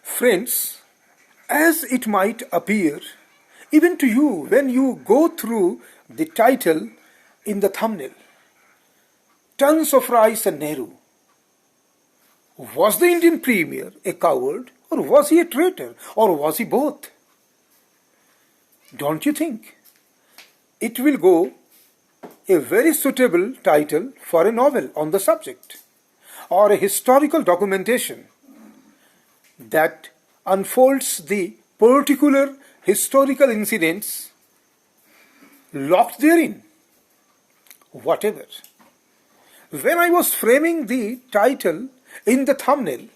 Friends, as it might appear, even to you when you go through the title in the thumbnail, Tons of Rice and Nehru, was the Indian Premier a coward or was he a traitor or was he both? Don't you think it will go a very suitable title for a novel on the subject or a historical documentation that unfolds the particular historical incidents locked therein? Whatever. When I was framing the title in the thumbnail,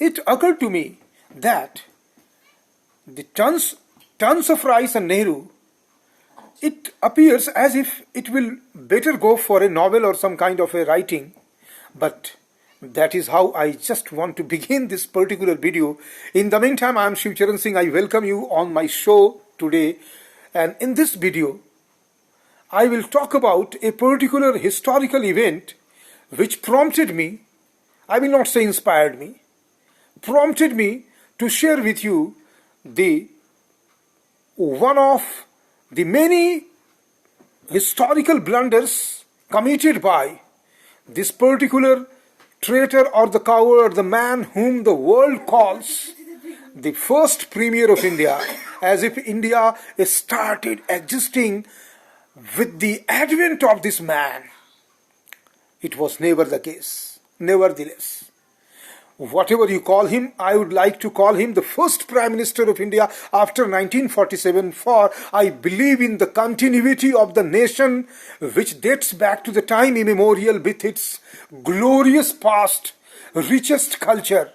it occurred to me that the tons of Rice and Nehru, it appears as if it will better go for a novel or some kind of a writing, but that is how I just want to begin this particular video. In the meantime, I am Shiv Charan Singh. I welcome you on my show today, and in this video I will talk about a particular historical event which prompted me, I will not say inspired me, prompted me to share with you the one of the many historical blunders committed by this particular traitor or the coward or the man whom the world calls the first Premier of India, as if India started existing with the advent of this man. It was never the case. Nevertheless, whatever you call him, I would like to call him the first Prime Minister of India after 1947, for I believe in the continuity of the nation which dates back to the time immemorial with its glorious past, richest culture,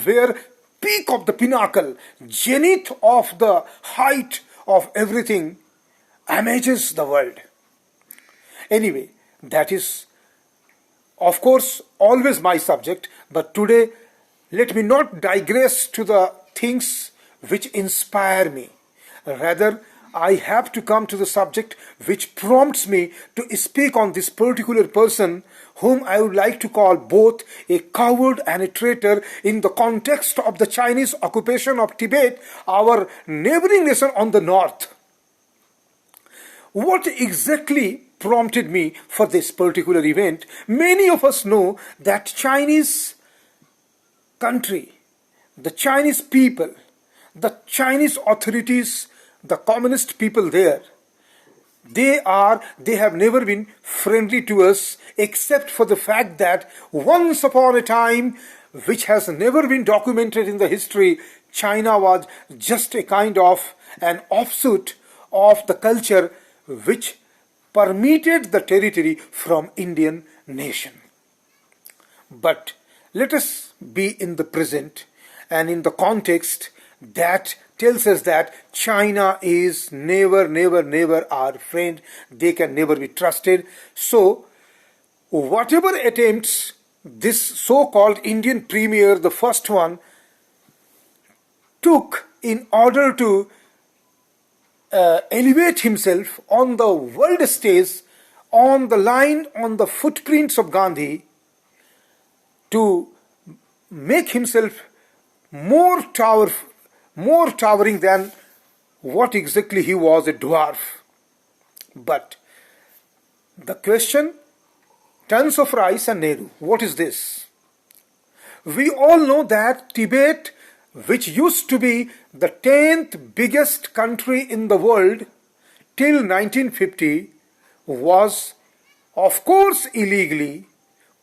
where peak of the pinnacle, zenith of the height of everything amazes the world. Anyway, that is of course always my subject, but today let me not digress to the things which inspire me. Rather, I have to come to the subject which prompts me to speak on this particular person whom I would like to call both a coward and a traitor in the context of the Chinese occupation of Tibet, our neighboring nation on the north. What exactly prompted me for this particular event? Many of us know that Chinese country, the Chinese people, the Chinese authorities, the communist people there, they have never been friendly to us, except for the fact that once upon a time, which has never been documented in the history, China was just a kind of an offshoot of the culture which permeated the territory from Indian nation. But let us be in the present and in the context that tells us that China is never our friend. They can never be trusted. So whatever attempts this so-called Indian Premier, the first one, took in order to elevate himself on the world stage, on the footprints of Gandhi, to make himself more towering than what exactly he was, a dwarf. But the question, Tons of Rice and Nehru, what is this? We all know that Tibet, which used to be the 10th biggest country in the world till 1950, was of course illegally,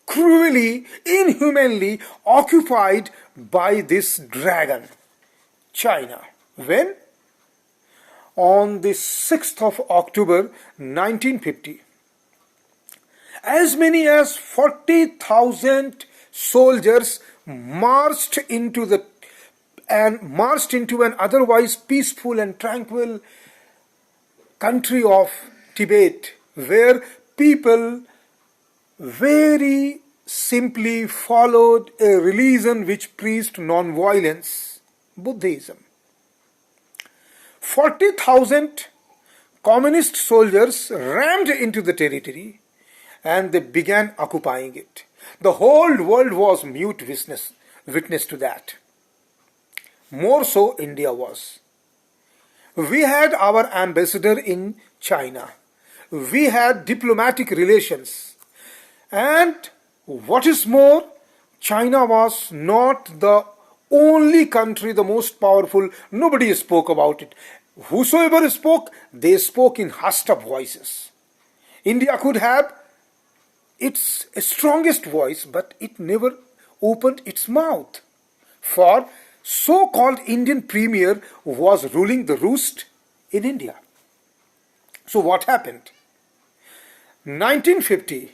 cruelly, inhumanly occupied by this dragon, China. When? On the 6th of October 1950. As many as 40,000 soldiers marched into an otherwise peaceful and tranquil country of Tibet, where people very simply followed a religion which preached non-violence, Buddhism. 40,000 communist soldiers rammed into the territory and they began occupying it. The whole world was mute witness to that. more so India was. We had our ambassador in China. We had diplomatic relations. And what is more, China was not the only country, the most powerful. Nobody spoke about it. Whosoever spoke, they spoke in hushed up voices. India could have its strongest voice, but it never opened its mouth. For so-called Indian premier was ruling the roost in India. So what happened? 1950,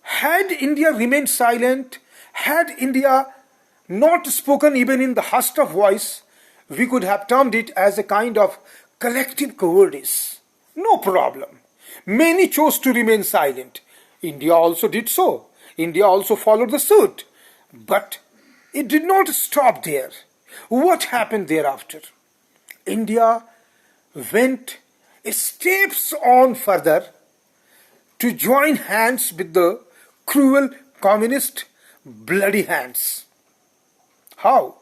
had India remained silent, had India not spoken even in the hushed of voice, we could have termed it as a kind of collective cowardice. No problem. Many chose to remain silent. India also did so. India also followed the suit. But it did not stop there. What happened thereafter? India went steps on further to join hands with the cruel communist bloody hands. How?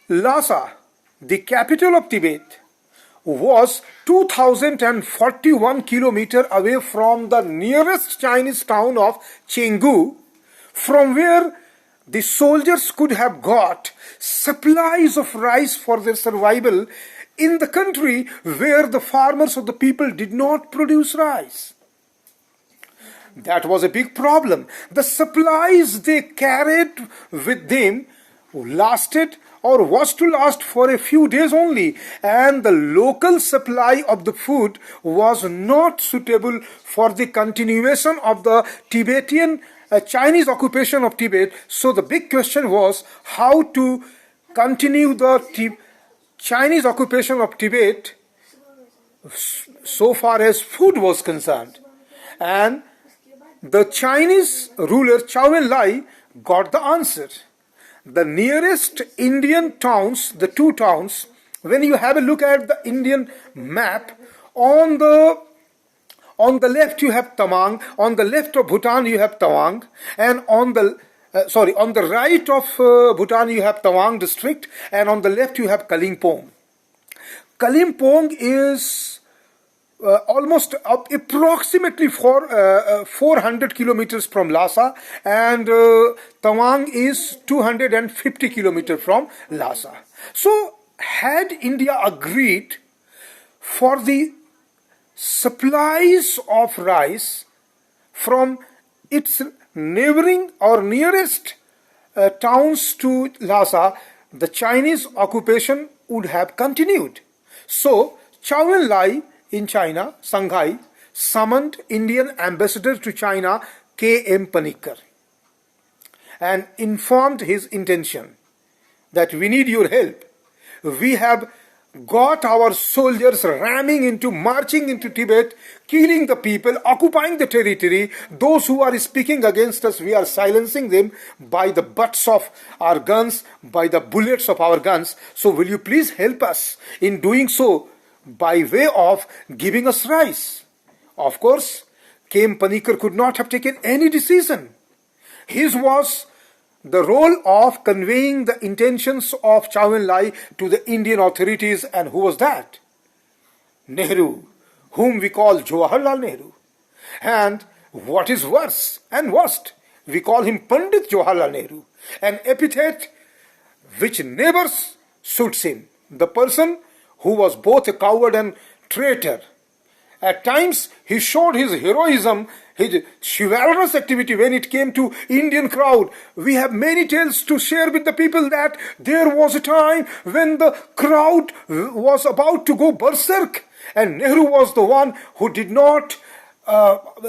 Lhasa, the capital of Tibet, was 2041 kilometers away from the nearest Chinese town of Chengdu, from where the soldiers could have got supplies of rice for their survival in the country where the farmers or the people did not produce rice. That was a big problem. The supplies they carried with them lasted or was to last for a few days only, and the local supply of the food was not suitable for the continuation of the Tibetan Chinese occupation of Tibet. So the big question was how to continue the Chinese occupation of Tibet so far as food was concerned. And the Chinese ruler Zhou Enlai got the answer. The nearest Indian towns, the two towns, when you have a look at the Indian map, on the left you have Tawang, on the left of Bhutan you have Tawang, and on the right of Bhutan you have Tawang district, and on the left you have Kalimpong. Kalimpong is almost approximately 400 kilometers from Lhasa, and Tawang is 250 kilometers from Lhasa. So, had India agreed for the supplies of rice from its neighboring or nearest towns to Lhasa, the Chinese occupation would have continued. So, Zhou Enlai in China, Shanghai, summoned Indian ambassador to China, K.M. Panikkar, and informed his intention that we need your help. We have got our soldiers marching into Tibet, killing the people, occupying the territory. Those who are speaking against us, we are silencing them by the butts of our guns, by the bullets of our guns. So will you please help us in doing so by way of giving us rice? Of course, K.M. Panikkar could not have taken any decision. His was the role of conveying the intentions of Zhou Enlai to the Indian authorities. And who was that? Nehru, whom we call Jawaharlal Nehru. And what is worse and worst, we call him Pandit Jawaharlal Nehru, an epithet which never suits him. The person who was both a coward and traitor. At times, he showed his heroism, his chivalrous activity when it came to Indian crowd. We have many tales to share with the people that there was a time when the crowd was about to go berserk, and Nehru was the one who did not,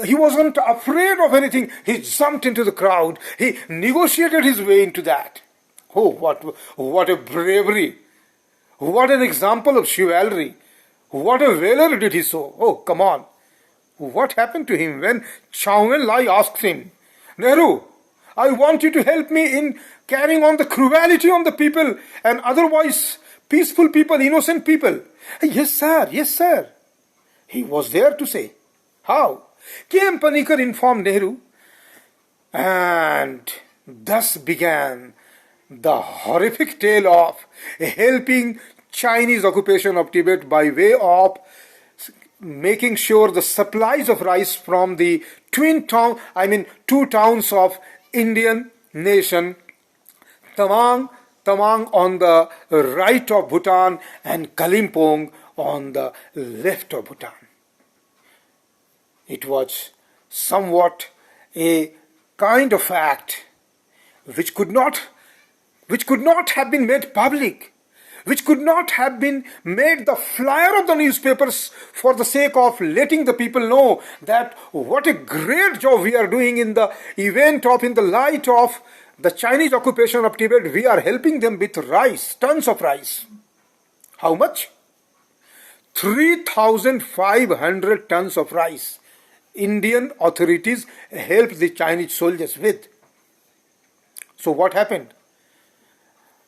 he wasn't afraid of anything. He jumped into the crowd. He negotiated his way into that. Oh, what a bravery. What an example of chivalry. What a valor did he show. Oh, come on. What happened to him when Zhou Enlai asked him, Nehru, I want you to help me in carrying on the cruelty on the people and otherwise peaceful people, innocent people. Yes, sir. Yes, sir. He was there to say. How? K.M. Panikkar informed Nehru, and thus began the horrific tale of helping Chinese occupation of Tibet by way of making sure the supplies of rice from the two towns of Indian nation, Tamang on the right of Bhutan and Kalimpong on the left of Bhutan. It was somewhat a kind of act which could not have been made public, which could not have been made the flyer of the newspapers for the sake of letting the people know that what a great job we are doing in the event of, in the light of the Chinese occupation of Tibet, we are helping them with rice, tons of rice. How much? 3,500 tons of rice Indian authorities helped the Chinese soldiers with. So what happened?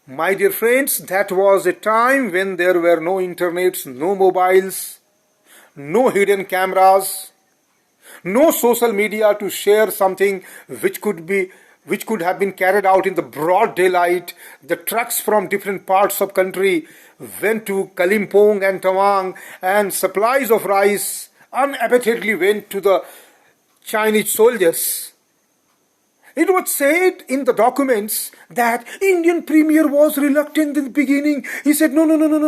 My dear friends, that was a time when there were no internets, no mobiles, no hidden cameras, no social media to share something which could have been carried out in the broad daylight. The trucks from different parts of country went to Kalimpong and Tawang, and supplies of rice unabatedly went to the Chinese soldiers. It was said in the documents that Indian Premier was reluctant in the beginning. He said, no,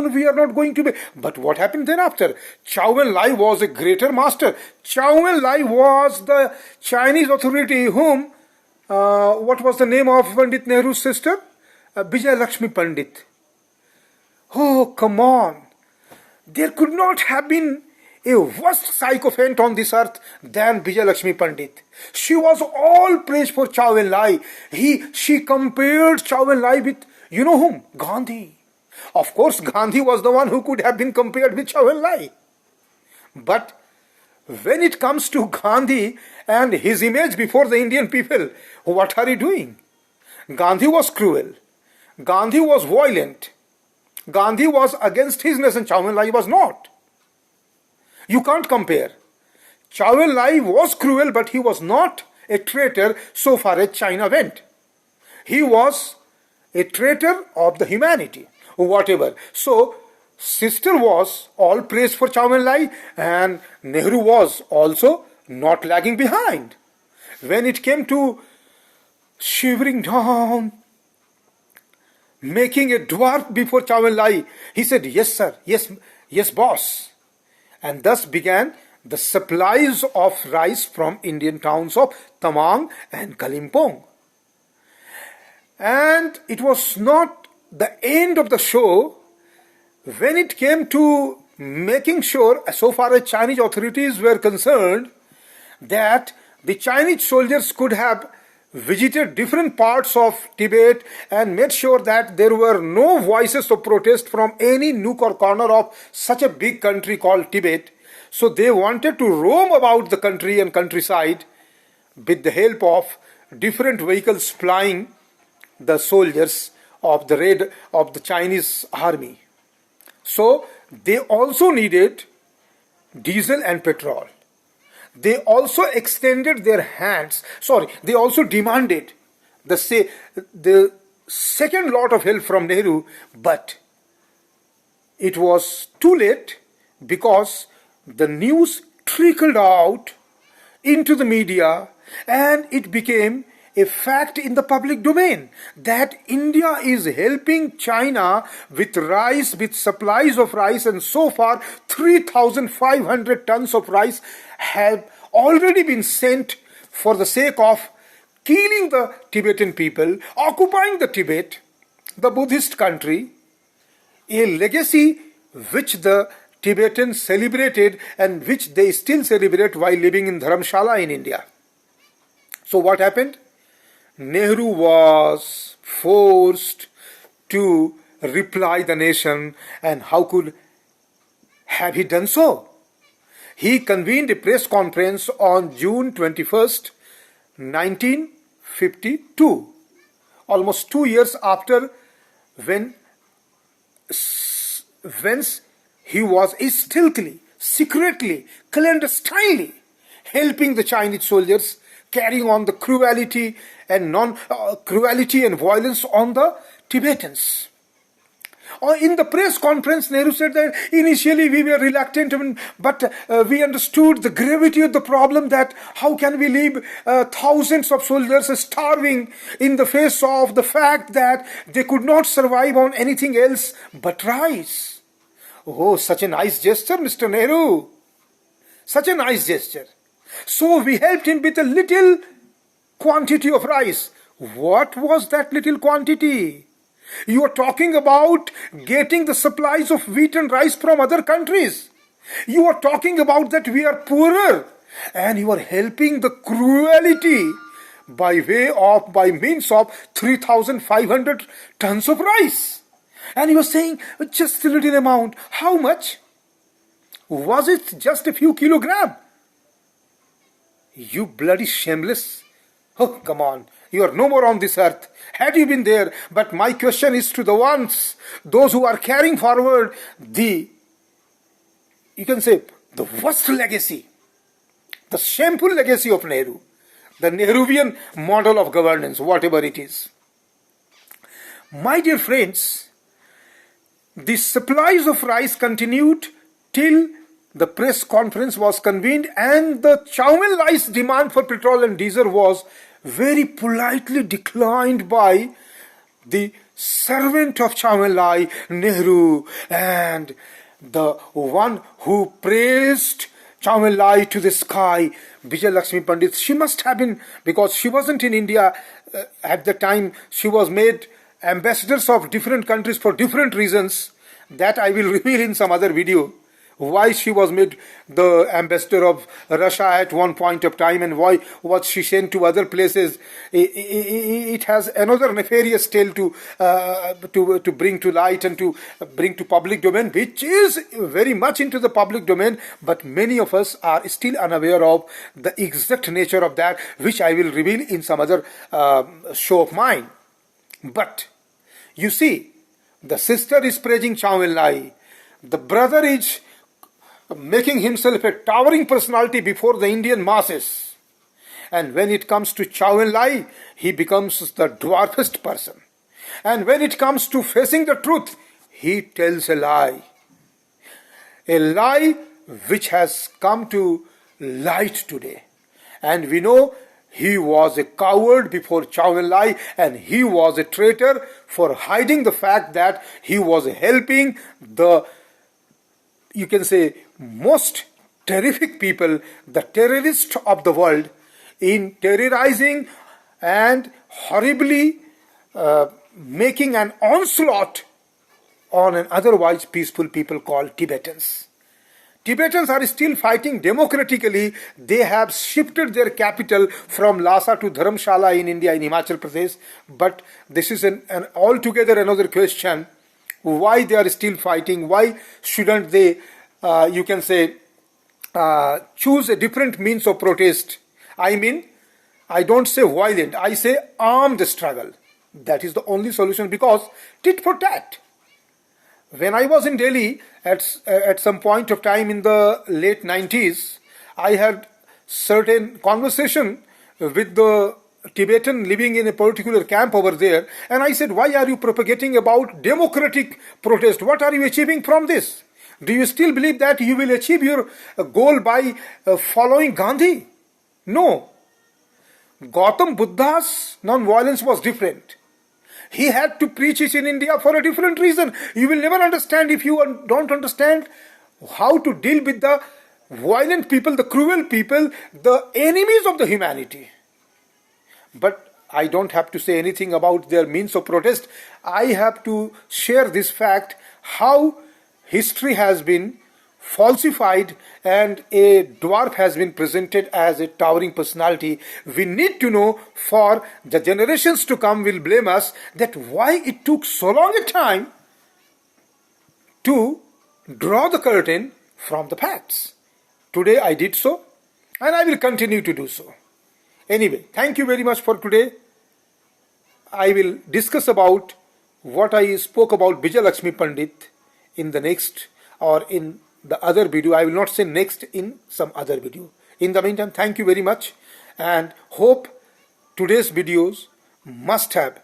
we are not going to be. But what happened thereafter? Chow Enlai was a greater master. Chow Enlai was the Chinese authority whom, what was the name of Pandit Nehru's sister? Vijay Lakshmi Pandit. Oh, come on. There could not have been a worse sycophant on this earth than Vijay Lakshmi Pandit. She was all praise for Chow Enlai. She compared Chow Enlai with, you know whom? Gandhi. Of course, Gandhi was the one who could have been compared with Chow Enlai. But when it comes to Gandhi and his image before the Indian people, what are you doing? Gandhi was cruel. Gandhi was violent. Gandhi was against his nation. Chow Enlai was not. You can't compare. Chow Enlai was cruel, but he was not a traitor so far as China went. He was a traitor of the humanity, whatever. So, sister was all praise for Chow Enlai, and Nehru was also not lagging behind. When it came to shivering down, making a dwarf before Chow Enlai, he said, yes sir, yes boss. And thus began the supplies of rice from Indian towns of Tamang and Kalimpong. And it was not the end of the show. When it came to making sure, so far as Chinese authorities were concerned, that the Chinese soldiers could have visited different parts of Tibet and made sure that there were no voices of protest from any nook or corner of such a big country called Tibet. So they wanted to roam about the country and countryside with the help of different vehicles flying the soldiers of the Chinese army. So they also needed diesel and petrol. They also extended their hands. They also demanded the second lot of help from Nehru, but it was too late because the news trickled out into the media and it became a fact in the public domain that India is helping China with rice, with supplies of rice, and so far 3,500 tons of rice have already been sent for the sake of killing the Tibetan people, occupying the Tibet, the Buddhist country, a legacy which the Tibetans celebrated and which they still celebrate while living in Dharamshala in India. So what happened? Nehru was forced to reply the nation, and how could have he done so? He convened a press conference on June 21st, 1952, almost 2 years after whence he was stealthily, secretly, clandestinely helping the Chinese soldiers carrying on the cruelty and cruelty and violence on the Tibetans. In the press conference, Nehru said that initially we were reluctant, but we understood the gravity of the problem, that how can we leave thousands of soldiers starving in the face of the fact that they could not survive on anything else but rice. Oh, such a nice gesture, Mr. Nehru. Such a nice gesture. So we helped him with a little quantity of rice. What was that little quantity? You are talking about getting the supplies of wheat and rice from other countries. You are talking about that we are poorer, and you are helping the cruelty by means of 3,500 tons of rice. And you are saying just a little amount. How much? Was it just a few kilograms? You bloody shameless. Oh, come on. You are no more on this earth. Had you been there, but my question is to the ones, those who are carrying forward the worst legacy, the shameful legacy of Nehru, the Nehruvian model of governance, whatever it is. My dear friends, the supplies of rice continued till the press conference was convened, and the Chow En-lai's demand for petrol and diesel was very politely declined by the servant of Chow En-lai, Nehru, and the one who praised Chow En-lai to the sky, Vijay Lakshmi Pandit. She must have been, because she wasn't in India at the time, she was made ambassadors of different countries for different reasons. That I will reveal in some other video. Why she was made the ambassador of Russia at one point of time, and why was she sent to other places. It has another nefarious tale to bring to light and to bring to public domain, which is very much into the public domain, but many of us are still unaware of the exact nature of that, which I will reveal in some other show of mine. But you see, the sister is praising Chow En-lai. The brother is making himself a towering personality before the Indian masses. And when it comes to Chow En-lai, he becomes the dwarfest person. And when it comes to facing the truth, he tells a lie. A lie which has come to light today. And we know he was a coward before Chow En-lai, and he was a traitor for hiding the fact that he was helping the, you can say, most terrific people, the terrorists of the world, in terrorizing and horribly making an onslaught on an otherwise peaceful people called Tibetans. Tibetans are still fighting democratically. They have shifted their capital from Lhasa to Dharamshala in India, in Himachal Pradesh. But this is an altogether another question. Why they are still fighting? Why shouldn't they, choose a different means of protest? I mean, I don't say violent. I say armed struggle. That is the only solution, because tit for tat. When I was in Delhi at some point of time in the late 90s, I had certain conversation with the Tibetan living in a particular camp over there, and I said, why are you propagating about democratic protest? What are you achieving from this? Do you still believe that you will achieve your goal by following Gandhi? No. Gautam Buddha's non-violence was different. He had to preach it in India for a different reason. You will never understand if you don't understand how to deal with the violent people, the cruel people, the enemies of the humanity. But I don't have to say anything about their means of protest. I have to share this fact, how history has been falsified and a dwarf has been presented as a towering personality. We need to know, for the generations to come will blame us, that why it took so long a time to draw the curtain from the facts. Today I did so, and I will continue to do so. Anyway, thank you very much for today. I will discuss about what I spoke about Vijay Lakshmi Pandit in the next, or in the other video. I will not say next, in some other video. In the meantime, thank you very much, and hope today's videos must have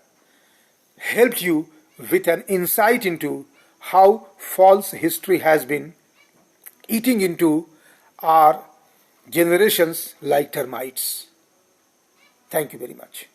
helped you with an insight into how false history has been eating into our generations like termites. Thank you very much.